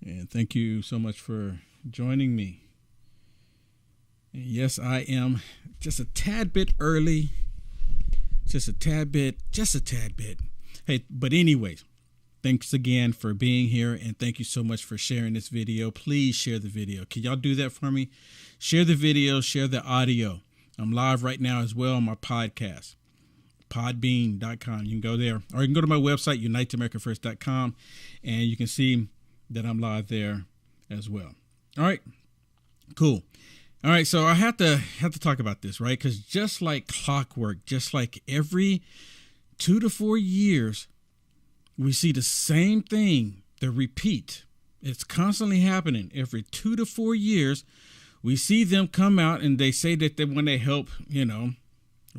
And thank you so much for joining me. And yes, I am just a tad bit early. Just a tad bit. Hey, but anyways, thanks again for being here. And thank you so much for sharing this video. Please share the video. Can y'all do that for me? Share the video, share the audio. I'm live right now as well on my podcast, podbean.com. You can go there, or you can go to my website, uniteamericafirst.com, and you can see that I'm live there as well. All right, cool. All right, so I have to talk about this, right? Because just like clockwork, just like every 2 to 4 years, we see the same thing, the repeat. It's constantly happening. Every 2 to 4 years, we see them come out and they say that they want to help,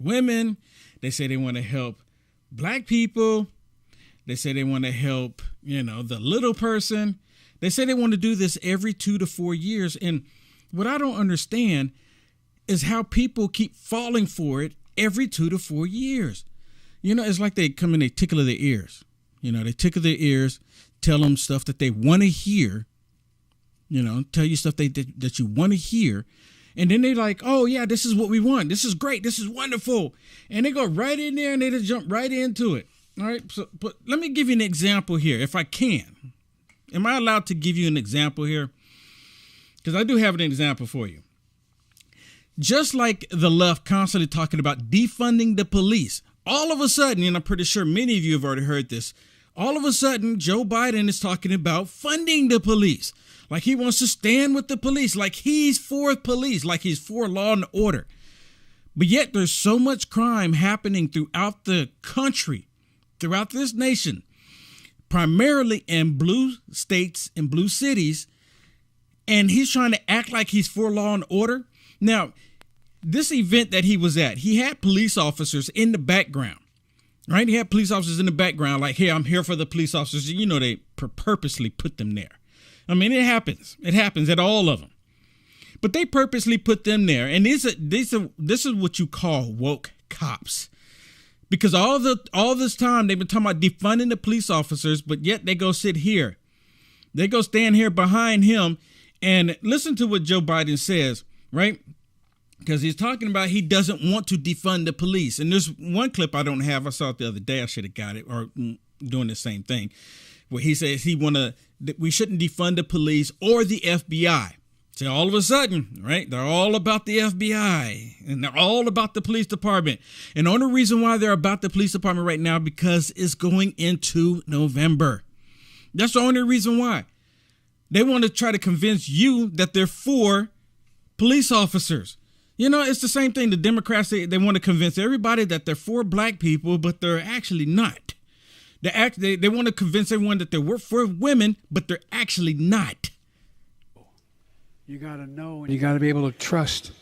women. They say they want to help black people. They say they want to help, the little person. They say they want to do this every 2 to 4 years. And what I don't understand is how people keep falling for it every 2 to 4 years. It's like they come in, they tickle their ears. They tickle their ears, tell them stuff that they want to hear, tell you stuff that you want to hear. And then they're like, oh, yeah, this is what we want. This is great. This is wonderful. And they go right in there and they just jump right into it. All right. So, but let me give you an example here, if I can. Am I allowed to give you an example here? Because I do have an example for you. Just like the left constantly talking about defunding the police, all of a sudden, and I'm pretty sure many of you have already heard this, all of a sudden, Joe Biden is talking about funding the police. Like he wants to stand with the police, like he's for police, like he's for law and order. But yet there's so much crime happening throughout the country, throughout this nation, primarily in blue states and blue cities. And he's trying to act like he's for law and order. Now, this event that he was at, he had police officers in the background, right? He had police officers in the background like, hey, I'm here for the police officers. They purposely put them there. I mean, it happens. It happens at all of them. But they purposely put them there. And this is what you call woke cops. Because all this time they've been talking about defunding the police officers, but yet they go sit here. They go stand here behind him and listen to what Joe Biden says, right? Because he's talking about he doesn't want to defund the police. And there's one clip I don't have. I saw it the other day. I should have got it, or doing the same thing, where he says we shouldn't defund the police or the FBI. So all of a sudden, right, they're all about the FBI and they're all about the police department. And the only reason why they're about the police department right now, because it's going into November. That's the only reason why. They want to try to convince you that they're for police officers. It's the same thing. The Democrats, they want to convince everybody that they're for black people, but they're actually not. They want to convince everyone that they're for women, but they're actually not. You got to know, and you got to be able to trust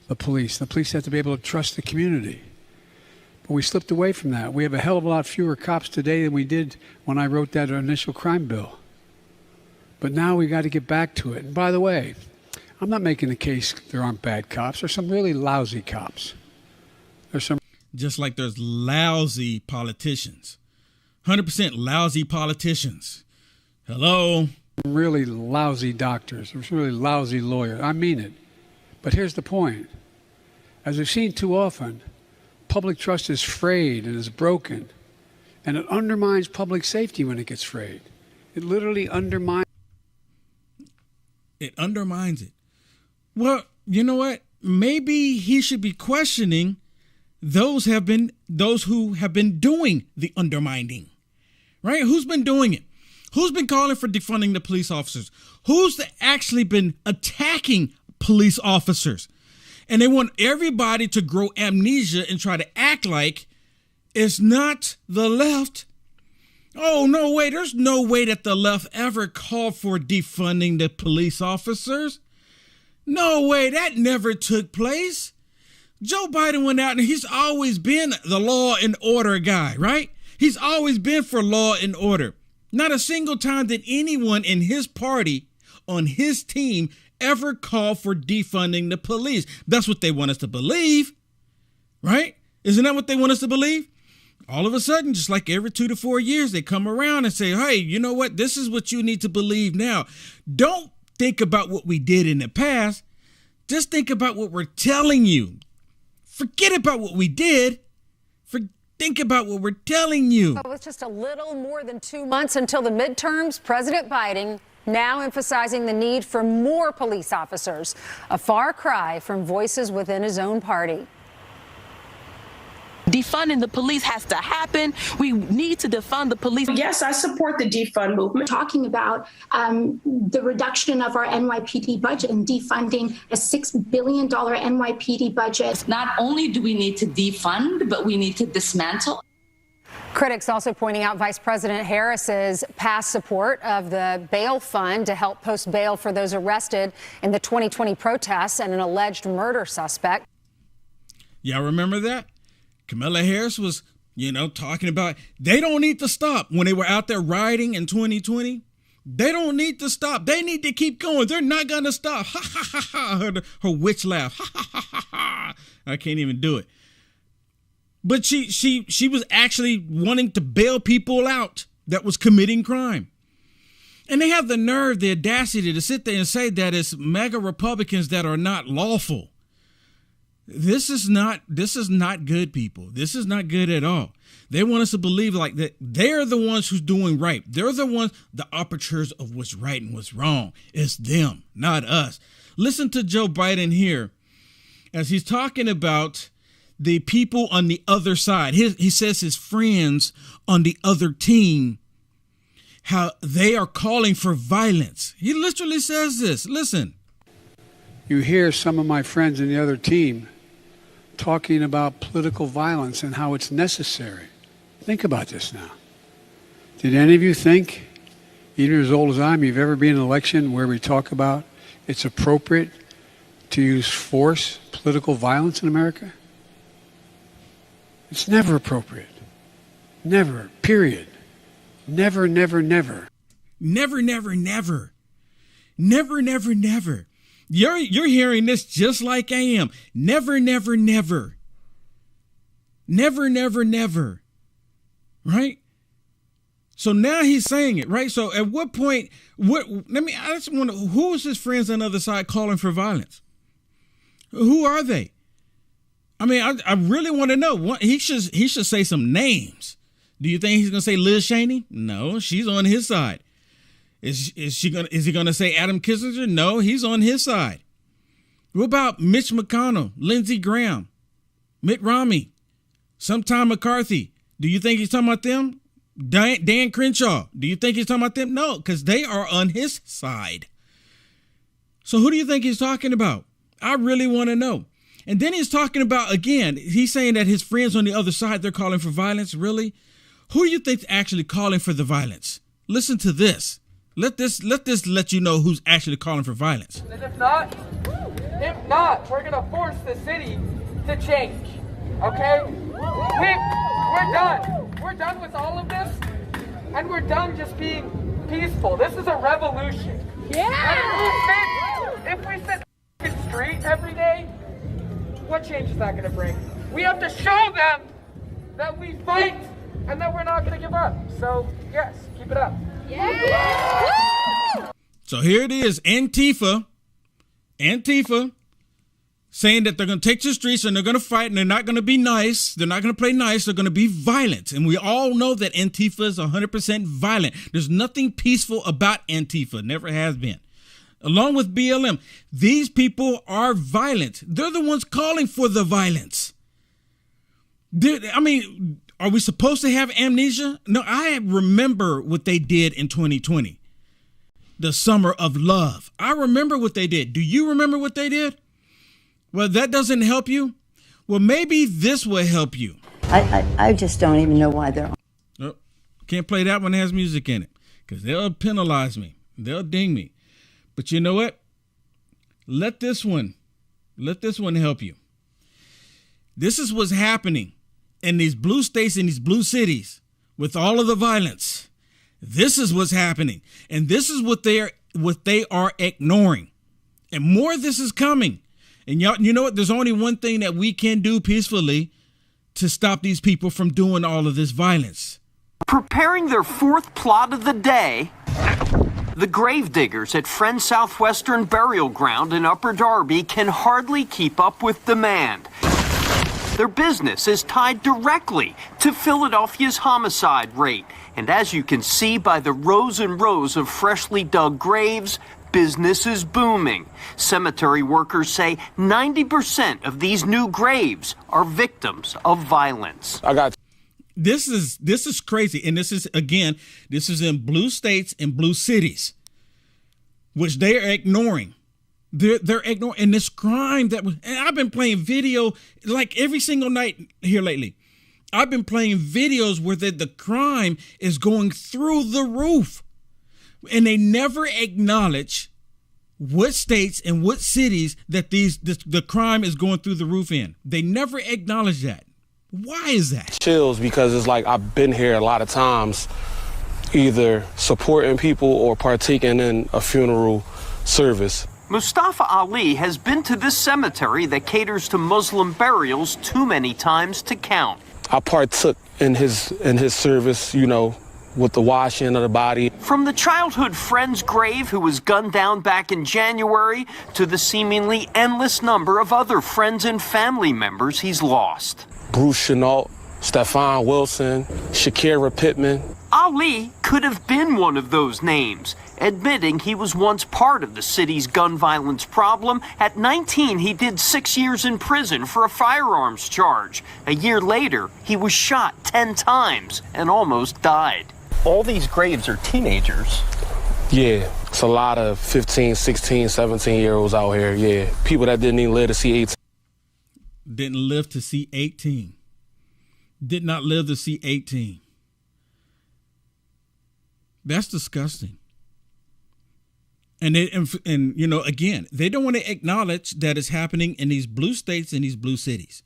the police. The police have to be able to trust the community. But we slipped away from that. We have a hell of a lot fewer cops today than we did when I wrote that initial crime bill. But now we got to get back to it. And by the way, I'm not making the case there aren't bad cops. There's some really lousy cops. Just like there's lousy politicians. 100% lousy politicians. Hello? Really lousy doctors. There's really lousy lawyers. I mean it. But here's the point. As we've seen too often, public trust is frayed and is broken. And it undermines public safety when it gets frayed. It literally undermines. It undermines it. Well, you know what? Maybe he should be questioning those who have been doing the undermining, right? Who's been doing it? Who's been calling for defunding the police officers? Who's actually been attacking police officers? And they want everybody to grow amnesia and try to act like it's not the left. Oh, no way. There's no way that the left ever called for defunding the police officers. No way. That never took place. Joe Biden went out and he's always been the law and order guy, right? He's always been for law and order. Not a single time did anyone in his party on his team ever call for defunding the police. That's what they want us to believe, right? Isn't that what they want us to believe? all of a sudden, just like every 2 to 4 years, they come around and say, hey, you know what? This is what you need to believe now. Don't think about what we did in the past. Just think about what we're telling you. Forget about what we did. Think about what we're telling you. So with just a little more than 2 months until the midterms, President Biden now emphasizing the need for more police officers, a far cry from voices within his own party. Defunding the police has to happen. We need to defund the police. Yes, I support the defund movement. Talking about the reduction of our NYPD budget and defunding a $6 billion NYPD budget. Not only do we need to defund, but we need to dismantle. Critics also pointing out Vice President Harris's past support of the bail fund to help post bail for those arrested in the 2020 protests and an alleged murder suspect. Y'all remember that? Kamala Harris was, talking about they don't need to stop when they were out there rioting in 2020. They don't need to stop. They need to keep going. They're not going to stop. Ha, ha, ha, ha. Her witch laugh. Ha, ha, ha, ha, ha. I can't even do it. But she was actually wanting to bail people out that was committing crime. And they have the nerve, the audacity to sit there and say that it's MAGA Republicans that are not lawful. This is not good, people. This is not good at all. They want us to believe like that they're the ones who's doing right. They're the ones, the arbiters of what's right and what's wrong. It's them, not us. Listen to Joe Biden here as he's talking about the people on the other side. He says his friends on the other team, how they are calling for violence. He literally says this. Listen. You hear some of my friends in the other team talking about political violence and how it's necessary. Think about this now. Did any of you think, even as old as I am, you've ever been in an election where we talk about it's appropriate to use force, political violence in America? It's never appropriate. Never, period. Never, never, never. Never, never, never. Never, never, never. You're hearing this just like I am. Never, never, never. Never, never, never. Right? So now he's saying it, right? So at what point, I just wonder, who is his friends on the other side calling for violence? Who are they? I mean, I really want to know. He should say some names. Do you think he's going to say Liz Cheney? No, she's on his side. Is he going to say Adam Kissinger? No, he's on his side. What about Mitch McConnell, Lindsey Graham, Mitt Romney, sometime McCarthy? Do you think he's talking about them? Dan Crenshaw, do you think he's talking about them? No, because they are on his side. So who do you think he's talking about? I really want to know. And then he's talking about, again, he's saying that his friends on the other side, they're calling for violence. Really? Who do you think's actually calling for the violence? Listen to this. Let this let you know who's actually calling for violence. And if not, we're gonna force the city to change. Okay? We're done. We're done with all of this, and we're done just being peaceful. This is a revolution. Yeah. And if we sit in the street every day, what change is that gonna bring? We have to show them that we fight and that we're not gonna give up. So yes, keep it up. Yeah. So here it is, Antifa saying that they're going to take to the streets and they're going to fight and they're not going to be nice. They're not going to play nice. They're going to be violent. And we all know that Antifa is 100% violent. There's nothing peaceful about Antifa. Never has been. Along with BLM, these people are violent. They're the ones calling for the violence. Are we supposed to have amnesia? No, I remember what they did in 2020. The summer of love. I remember what they did. Do you remember what they did? Well, that doesn't help you. Well, maybe this will help you. I just don't even know why they're on. Oh, can't play that one that has music in it because they'll penalize me. They'll ding me. But you know what? Let this one help you. This is what's happening in these blue states, in these blue cities, with all of the violence. This is what's happening. And this is what they are ignoring. And more of this is coming. And y'all, you know what? There's only one thing that we can do peacefully. to stop these people from doing all of this violence. Preparing their fourth plot of the day, the gravediggers at Friends Southwestern Burial Ground in Upper Darby can hardly keep up with demand. Their business is tied directly to Philadelphia's homicide rate. And as you can see by the rows and rows of freshly dug graves, business is booming. Cemetery workers say 90% of these new graves are victims of violence. This is crazy. And this is in blue states and blue cities, which they are ignoring. They're ignoring. And this crime and I've been playing video like every single night here lately. I've been playing videos where the crime is going through the roof. And they never acknowledge what states and what cities that the crime is going through the roof in. They never acknowledge that. Why is that? Chills, because it's like I've been here a lot of times, either supporting people or partaking in a funeral service. Mustafa Ali has been to this cemetery that caters to Muslim burials too many times to count. I partook in his service, with the washing of the body. From the childhood friend's grave who was gunned down back in January to the seemingly endless number of other friends and family members he's lost. Bruce Chenault, Stephon Wilson, Shakira Pittman. Ali could have been one of those names, admitting he was once part of the city's gun violence problem. At 19, he did 6 years in prison for a firearms charge. A year later, he was shot 10 times and almost died. All these graves are teenagers. Yeah, it's a lot of 15, 16, 17-year-olds out here, yeah. People that didn't even live to see 18. Didn't live to see 18. Did not live to see 18. That's disgusting. And again, they don't want to acknowledge that it's happening in these blue states and these blue cities.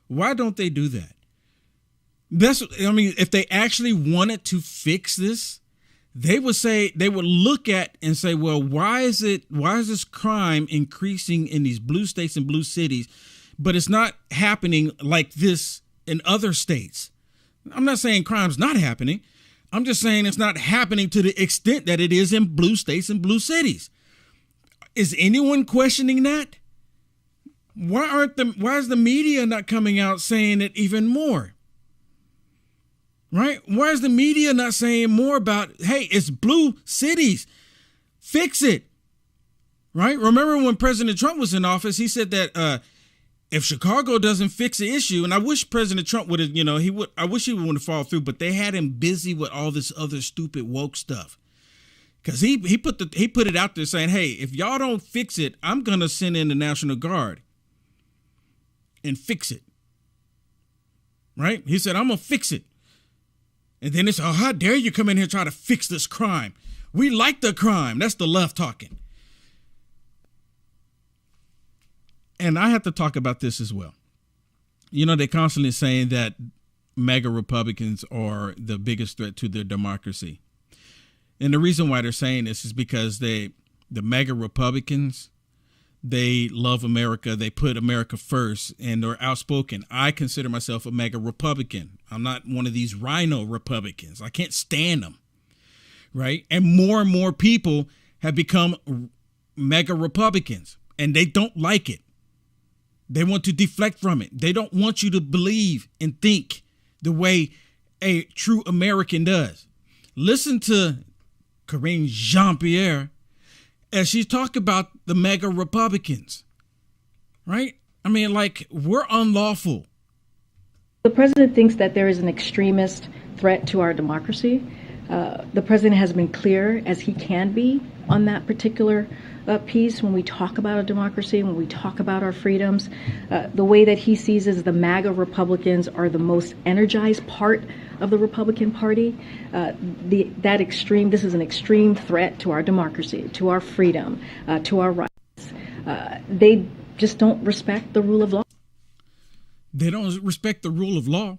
Why don't they do that? If they actually wanted to fix this, they would look at and say, well, why is this crime increasing in these blue states and blue cities, but it's not happening like this in other states? I'm not saying crime's not happening. I'm just saying it's not happening to the extent that it is in blue states and blue cities. Is anyone questioning that? Why is the media not coming out saying it even more? Right? Why is the media not saying more about, hey, it's blue cities, fix it? Right? Remember when President Trump was in office, he said that if Chicago doesn't fix the issue, and I wish President Trump would have, I wish he would have followed through, but they had him busy with all this other stupid woke stuff. Because he put it out there saying, hey, if y'all don't fix it, I'm going to send in the National Guard and fix it. Right? He said, I'm going to fix it. And then it's, oh, how dare you come in here and try to fix this crime? We like the crime. That's the left talking. And I have to talk about this as well. They're constantly saying that MAGA Republicans are the biggest threat to their democracy. And the reason why they're saying this is because the MAGA Republicans, they love America. They put America first, and they're outspoken. I consider myself a MAGA Republican. I'm not one of these rhino Republicans. I can't stand them. Right? And more people have become MAGA Republicans, and they don't like it. They want to deflect from it. They don't want you to believe and think the way a true American does. Listen to Karine Jean-Pierre as she talked about the MAGA Republicans, right? We're unlawful. The president thinks that there is an extremist threat to our democracy. The president has been clear as he can be on that particular piece when we talk about a democracy, when we talk about our freedoms. The way that he sees is the MAGA Republicans are the most energized part of the Republican Party. This is an extreme threat to our democracy, to our freedom, to our rights. They just don't respect the rule of law. They don't respect the rule of law.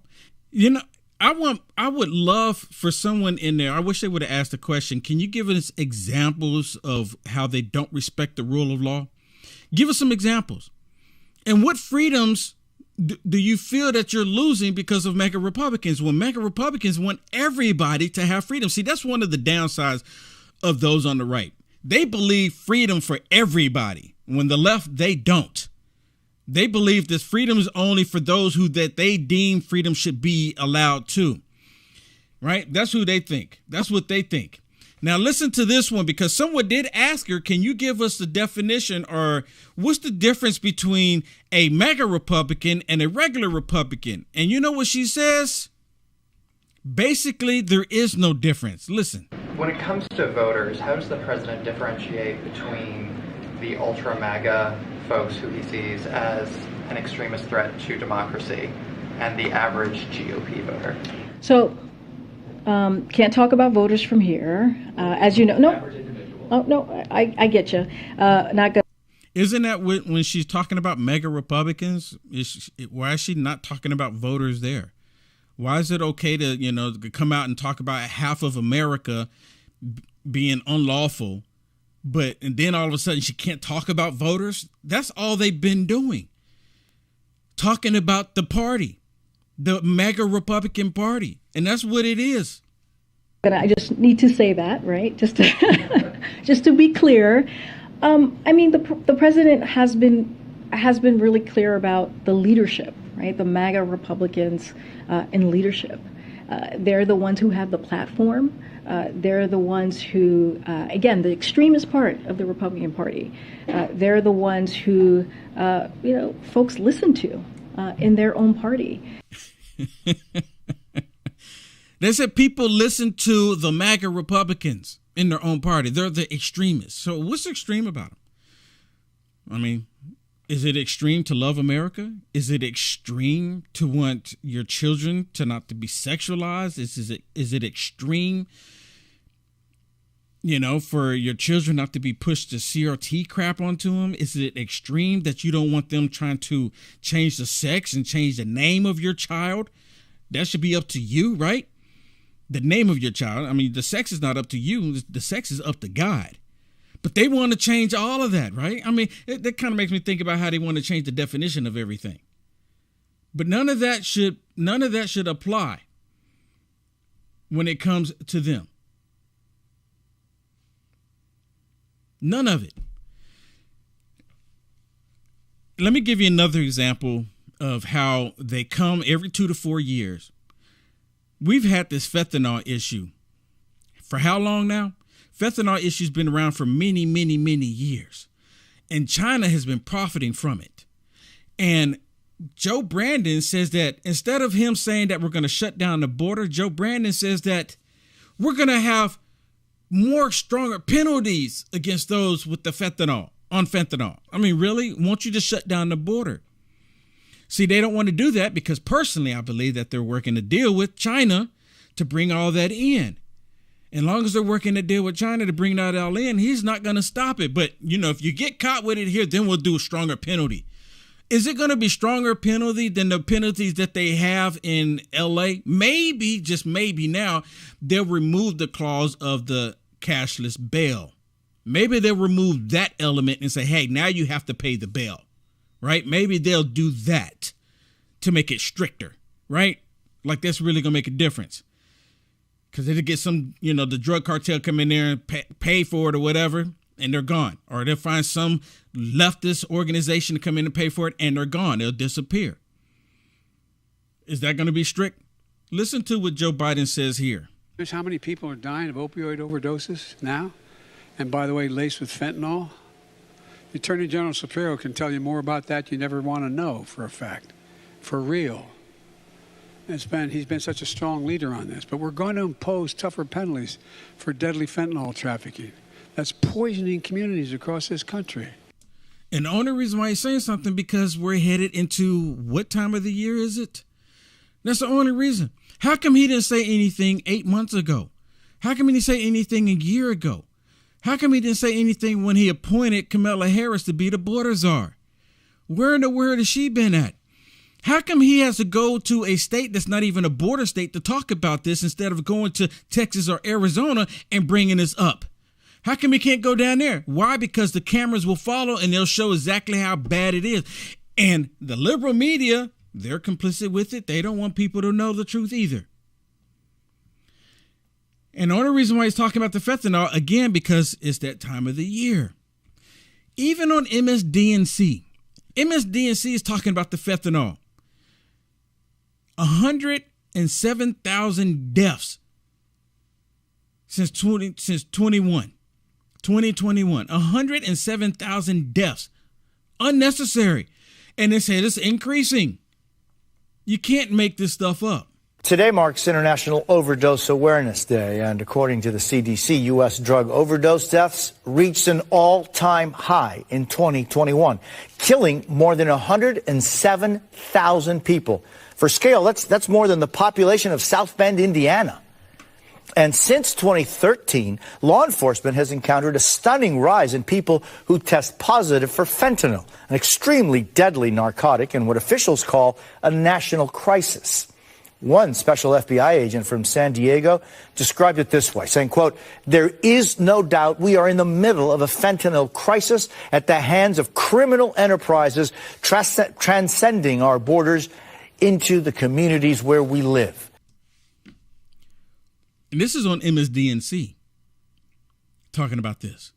I would love for someone in there. I wish they would have asked the question. Can you give us examples of how they don't respect the rule of law? Give us some examples. And what freedoms do you feel that you're losing because of MAGA Republicans when MAGA Republicans want everybody to have freedom? See, that's one of the downsides of those on the right. They believe freedom for everybody. When the left, they don't. They believe that freedom is only for those who that they deem freedom should be allowed to. Right? That's who they think. That's what they think. Now, listen to this one, because someone did ask her, can you give us the definition or what's the difference between a MAGA Republican and a regular Republican? And you know what she says? Basically, there is no difference. Listen. When it comes to voters, how does the president differentiate between the ultra MAGA folks who he sees as an extremist threat to democracy and the average GOP voter? So, can't talk about voters from here. As you know, I get you. Not good. Isn't that when she's talking about MAGA Republicans? Why is she not talking about voters there? Why is it okay to come out and talk about half of America being unlawful, and then all of a sudden she can't talk about voters? That's all they've been doing. Talking about the party, the MAGA Republican Party. And that's what it is. But I just need to say that, right? Just to be clear. I mean, the president has been really clear about the leadership, right? The MAGA Republicans in leadership. They're the ones who have the platform. They're the ones who, again, the extremist part of the Republican Party. They're the ones who, folks listen to in their own party. They said people listen to the MAGA Republicans in their own party. They're the extremists. So what's extreme about them? I mean, is it extreme to love America? Is it extreme to want your children to not to be sexualized? Is it extreme, for your children not to be pushed to CRT crap onto them? Is it extreme that you don't want them trying to change the sex and change the name of your child? That should be up to you, right? The name of your child. I mean, the sex is not up to you. The sex is up to God. But they want to change all of that, right? I mean, that kind of makes me think about how they want to change the definition of everything. But none of that should apply when it comes to them. None of it. Let me give you another example of how they come every 2 to 4 years. We've had this fentanyl issue for how long now? Fentanyl issue's been around for many, many, many years. And China has been profiting from it. And Joe Brandon says that instead of him saying that we're going to shut down the border, Joe Brandon says that we're going to have more stronger penalties against those with the fentanyl, on fentanyl. I mean, really? Want you to shut down the border? See, they don't want to do that because personally, I believe that they're working a deal with China to bring all that in. As long as they're working a deal with China to bring that all in, he's not going to stop it. But, if you get caught with it here, then we'll do a stronger penalty. Is it going to be stronger penalty than the penalties that they have in LA? Maybe, just maybe now, they'll remove the clause of the cashless bail. Maybe they'll remove that element and say, hey, now you have to pay the bail. Right? Maybe they'll do that to make it stricter, right? Like that's really going to make a difference. Because it'll get some, the drug cartel come in there and pay for it or whatever, and they're gone. Or they'll find some leftist organization to come in and pay for it, and they're gone. They'll disappear. Is that going to be strict? Listen to what Joe Biden says here. Here's how many people are dying of opioid overdoses now. And by the way, laced with fentanyl. Attorney General Shapiro can tell you more about that you never want to know for a fact, for real. He's been such a strong leader on this, but we're going to impose tougher penalties for deadly fentanyl trafficking. That's poisoning communities across this country. And the only reason why he's saying something because we're headed into what time of the year is it? That's the only reason. How come he didn't say anything 8 months ago? How come he didn't say anything a year ago? How come he didn't say anything when he appointed Kamala Harris to be the border czar? Where in the world has she been at? How come he has to go to a state that's not even a border state to talk about this instead of going to Texas or Arizona and bringing this up? How come he can't go down there? Why? Because the cameras will follow and they'll show exactly how bad it is. And the liberal media, They're complicit with it. They don't want people to know the truth either. And the only reason why he's talking about the fentanyl, again, because it's that time of the year. Even on MSDNC is talking about the fentanyl. 107,000 deaths since 2021. 107,000 deaths. Unnecessary. And they said it's increasing. You can't make this stuff up. Today marks International Overdose Awareness Day, and according to the CDC, U.S. drug overdose deaths reached an all-time high in 2021, killing more than 107,000 people. For scale, that's more than the population of South Bend, Indiana. And since 2013, law enforcement has encountered a stunning rise in people who test positive for fentanyl, an extremely deadly narcotic and what officials call a national crisis. One special FBI agent from San Diego described it this way, saying, quote, "There is no doubt we are in the middle of a fentanyl crisis at the hands of criminal enterprises transcending our borders into the communities where we live." And this is on MSDNC talking about this.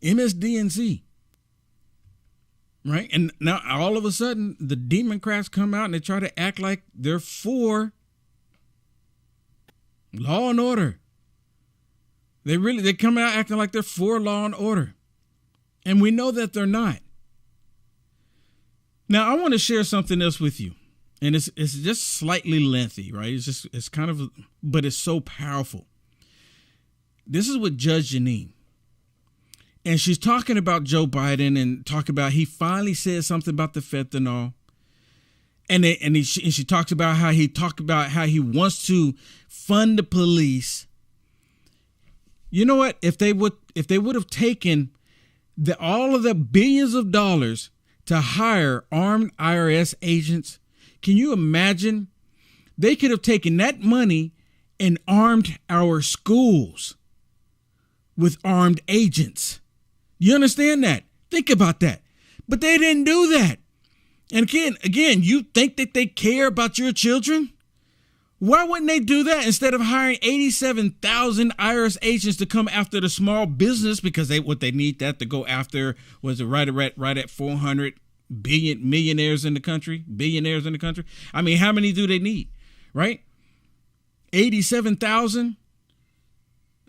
MSDNC. Right? And now all of a sudden the Democrats come out and they try to act like they're for law and order. They come out acting like they're for law and order. And we know that they're not. Now I want to share something else with you. And it's just slightly lengthy, right? It's kind of, but it's so powerful. This is with Judge Janine. And she's talking about Joe Biden and talking about he finally said something about the fentanyl. And she talks about how he wants to fund the police. You know what? If they would have taken all of the billions of dollars to hire armed IRS agents, can you imagine? They could have taken that money and armed our schools with armed agents. You understand that? Think about that. But they didn't do that. And again, you think that they care about your children? Why wouldn't they do that instead of hiring 87,000 IRS agents to come after the small business, because they need that to go after, was it right at 400 billionaires in the country? I mean, how many do they need, right? 87,000?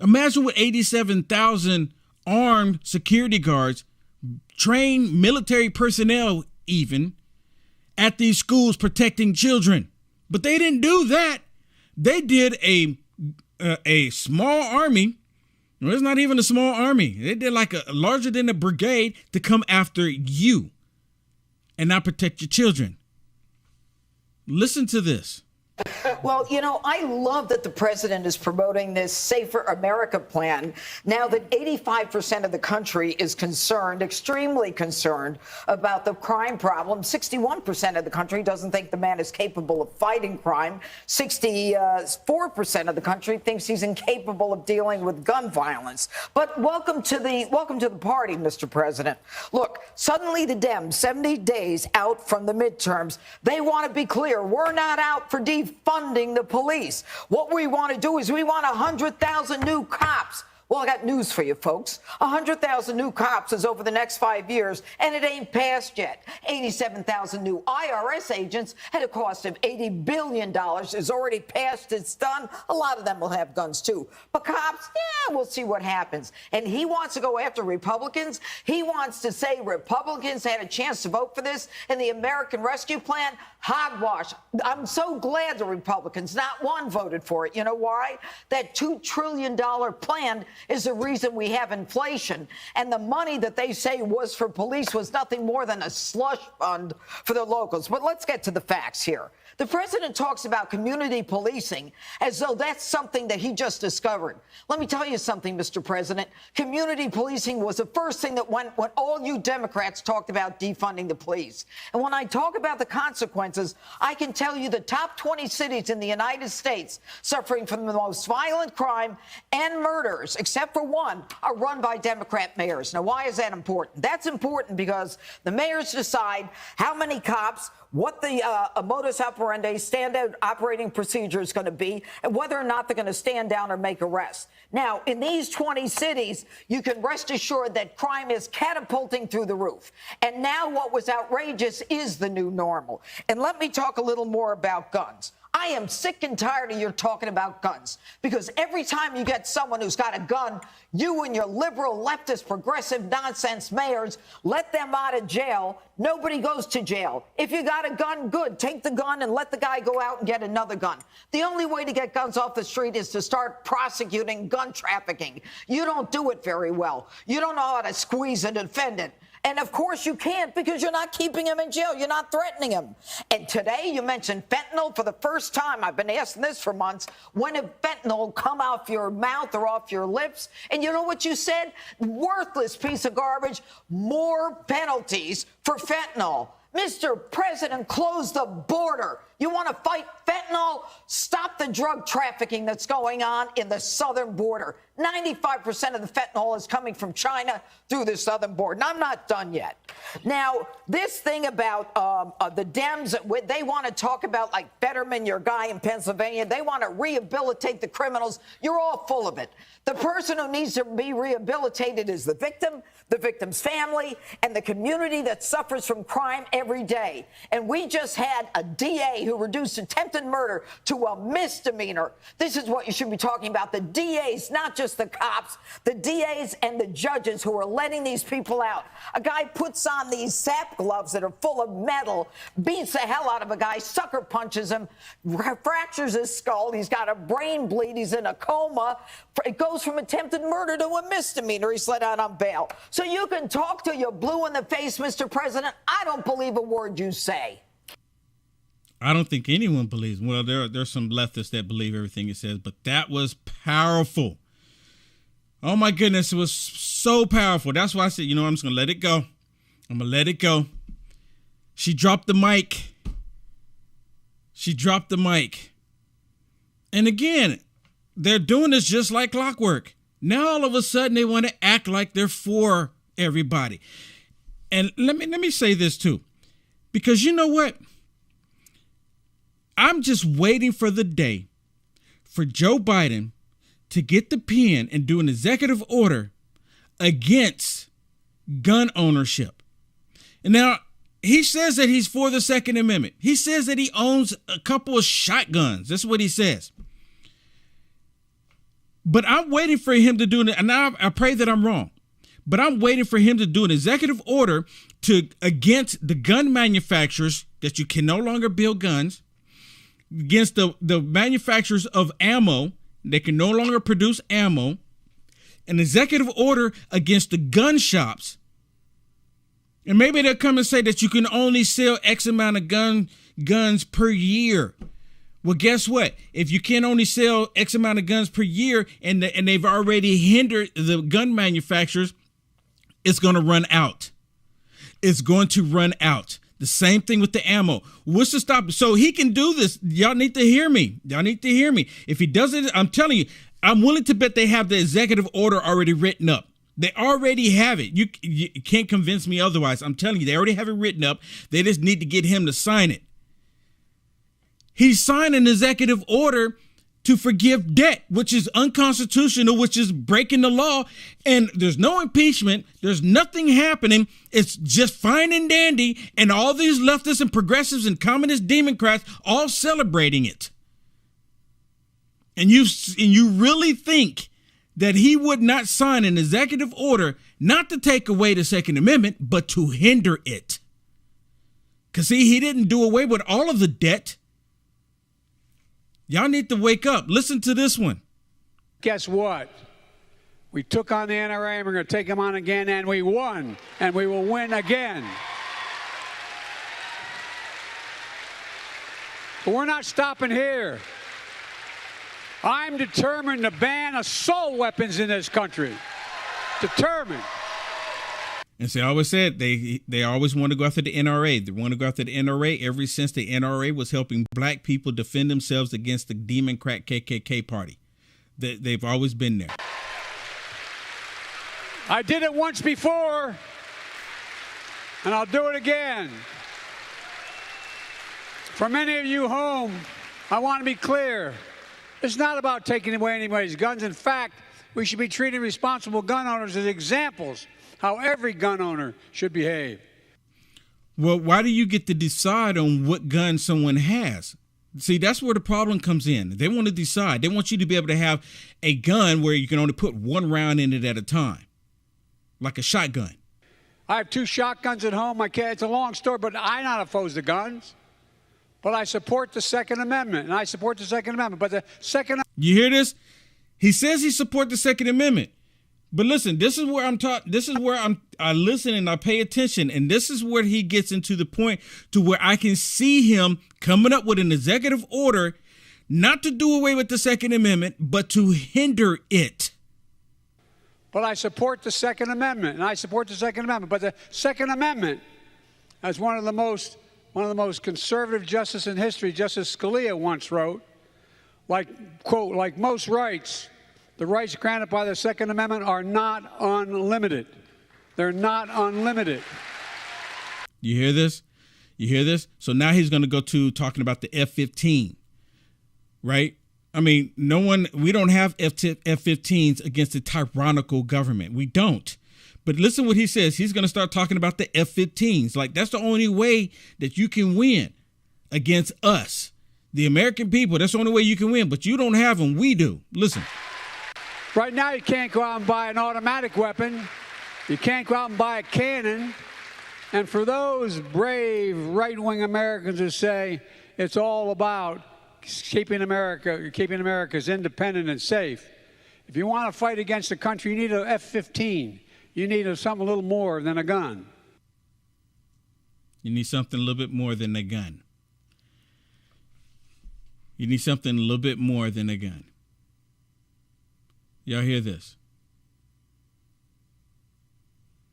Imagine what 87,000 armed security guards, trained military personnel even, at these schools protecting children. But they didn't do that. They did a small army. No, it's not even a small army. They did like a larger than a brigade to come after you and not protect your children. Listen to this. Well, you know, I love that the president is promoting this Safer America plan now that 85% of the country is concerned, extremely concerned about the crime problem. 61% of the country doesn't think the man is capable of fighting crime. 64% of the country thinks he's incapable of dealing with gun violence. But welcome to the party, Mr. President. Look, suddenly the Dems, 70 days out from the midterms, they want to be clear. We're not out for defunding the police. What we want to do is we want 100,000 new cops. Well, I got news for you, folks. 100,000 new cops is over the next 5 years, and it ain't passed yet. 87,000 new IRS agents at a cost of $80 billion is already passed. It's done. A lot of them will have guns, too. But cops, yeah, we'll see what happens. And he wants to go after Republicans. He wants to say Republicans had a chance to vote for this in the American Rescue Plan. Hogwash. I'm so glad the Republicans, not one, voted for it. You know why? That $2 trillion plan is the reason we have inflation. And the money that they say was for police was nothing more than a slush fund for the locals. But let's get to the facts here. The president talks about community policing as though that's something that he just discovered. Let me tell you something, Mr. President. Community policing was the first thing that went when all you Democrats talked about defunding the police. And when I talk about the consequences, I can tell you the top 20 cities in the United States suffering from the most violent crime and murders, except for one, are run by Democrat mayors. Now, why is that important? That's important because the mayors decide how many cops, what the modus operandi standard operating procedure is going to be, and whether or not they're going to stand down or make arrests. Now, in these 20 cities, you can rest assured that crime is catapulting through the roof. And now what was outrageous is the new normal. And let me talk a little more about guns. I am sick and tired of your talking about guns, because every time you get someone who's got a gun, you and your liberal, leftist, progressive nonsense mayors let them out of jail. Nobody goes to jail. If you got a gun, good. Take the gun and let the guy go out and get another gun. The only way to get guns off the street is to start prosecuting gun trafficking. You don't do it very well. You don't know how to squeeze a defendant. And of course you can't, because you're not keeping him in jail. You're not threatening him. And today you mentioned fentanyl for the first time. I've been asking this for months. When did fentanyl come off your mouth or off your lips? And you know what you said? Worthless piece of garbage. More penalties for fentanyl. Mr. President, close the border. You want to fight fentanyl? Stop the drug trafficking that's going on in the southern border. 95% of the fentanyl is coming from China through the southern border. And I'm not done yet. Now, this thing about the Dems, they want to talk about, like Fetterman, your guy in Pennsylvania. They want to rehabilitate the criminals. You're all full of it. The person who needs to be rehabilitated is the victim, the victim's family, and the community that suffers from crime every day. And we just had a DA who reduced attempted murder to a misdemeanor. This is what you should be talking about. The DAs, not just the cops, the DAs and the judges who are letting these people out. A guy puts on these SAP gloves that are full of metal, beats the hell out of a guy, sucker punches him, fractures his skull. He's got a brain bleed. He's in a coma. It goes from attempted murder to a misdemeanor. He's let out on bail. So you can talk till you're blue in the face, Mr. President. I don't believe a word you say. I don't think anyone believes. Well, there's some leftists that believe everything it says, but that was powerful. Oh my goodness, it was so powerful. That's why I said, I'm just gonna let it go. I'm gonna let it go. She dropped the mic. She dropped the mic. And again, they're doing this just like Clockwork. Now all of a sudden they want to act like they're for everybody. And let me say this too, because you know what? I'm just waiting for the day for Joe Biden to get the pen and do an executive order against gun ownership. And now he says that he's for the Second Amendment. He says that he owns a couple of shotguns. That's what he says. But I'm waiting for him to do it. And now I pray that I'm wrong. But I'm waiting for him to do an executive order against the gun manufacturers that you can no longer build guns, against the manufacturers of ammo. They can no longer produce ammo. An executive order against the gun shops. And maybe they'll come and say that you can only sell X amount of guns per year. Well, guess what? If you can only sell X amount of guns per year and they've already hindered the gun manufacturers, it's going to run out. It's going to run out. The same thing with the ammo. What's to stop? So he can do this. Y'all need to hear me. Y'all need to hear me. If he does it, I'm telling you, I'm willing to bet they have the executive order already written up. They already have it. You can't convince me otherwise. I'm telling you, they already have it written up. They just need to get him to sign it. He signed an executive order to forgive debt, which is unconstitutional, which is breaking the law. And there's no impeachment. There's nothing happening. It's just fine and dandy. And all these leftists and progressives and communist Democrats all celebrating it. And you really think that he would not sign an executive order not to take away the Second Amendment, but to hinder it? Because see, he didn't do away with all of the debt. Y'all need to wake up. Listen to this one. Guess what? We took on the NRA and we're going to take them on again, and we won, and we will win again. But we're not stopping here. I'm determined to ban assault weapons in this country. Determined. And so I always said they always want to go after the NRA. They want to go after the NRA ever since the NRA was helping black people defend themselves against the Democrat KKK party. They've always been there. I did it once before, and I'll do it again. For many of you home, I want to be clear. It's not about taking away anybody's guns. In fact, we should be treating responsible gun owners as examples how every gun owner should behave. Well, why do you get to decide on what gun someone has? See, that's where the problem comes in. They want to decide. They want you to be able to have a gun where you can only put one round in it at a time, like a shotgun. I have 2 shotguns at home. It's a long story, but I'm not opposed to guns. But I support the Second Amendment, and I support the Second Amendment. But the Second... You hear this? He says he supports the Second Amendment. But listen, this is where I'm taught. This is where I listen and I pay attention. And this is where he gets into the point to where I can see him coming up with an executive order not to do away with the Second Amendment, but to hinder it. But I support the Second Amendment, and I support the Second Amendment. But the Second Amendment, as one of the most conservative justices in history, Justice Scalia once wrote, quote, like most rights, the rights granted by the Second Amendment are not unlimited. They're not unlimited. You hear this? You hear this? So now he's going to go to talking about the F-15, right? I mean, we don't have F-15s against a tyrannical government. We don't. But listen what he says. He's going to start talking about the F-15s. Like, that's the only way that you can win against us, the American people. That's the only way you can win. But you don't have them. We do. Listen. Right now, you can't go out and buy an automatic weapon. You can't go out and buy a cannon. And for those brave right-wing Americans who say it's all about keeping America's independent and safe, if you want to fight against the country, you need an F-15. You need something a little more than a gun. You need something a little bit more than a gun. You need something a little bit more than a gun. Y'all hear this?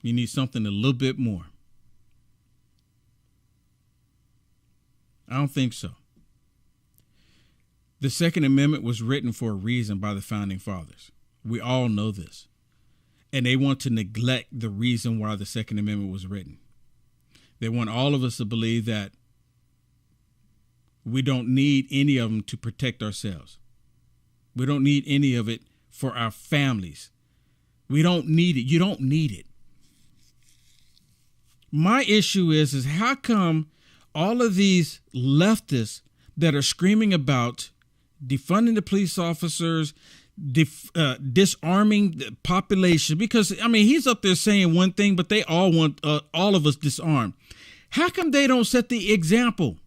You need something a little bit more. I don't think so. The Second Amendment was written for a reason by the Founding Fathers. We all know this. And they want to neglect the reason why the Second Amendment was written. They want all of us to believe that we don't need any of them to protect ourselves. We don't need any of it for our families. We don't need it. You don't need it. My issue is how come all of these leftists that are screaming about defunding the police officers, disarming the population, because, I mean, he's up there saying one thing, but they all want all of us disarmed. How come they don't set the example?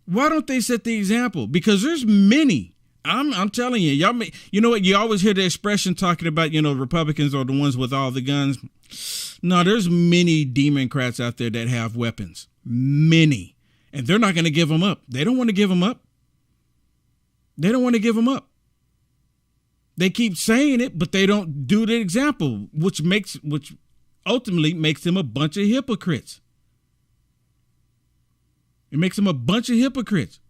Why don't they set the example? Because there's many. I'm telling you, you know what? You always hear the expression talking about, Republicans are the ones with all the guns. No, there's many Democrats out there that have weapons. Many. And they're not going to give them up. They don't want to give them up. They don't want to give them up. They keep saying it, but they don't do the example, which ultimately makes them a bunch of hypocrites. It makes them a bunch of hypocrites.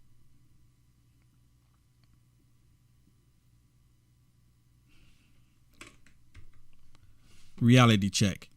Reality check.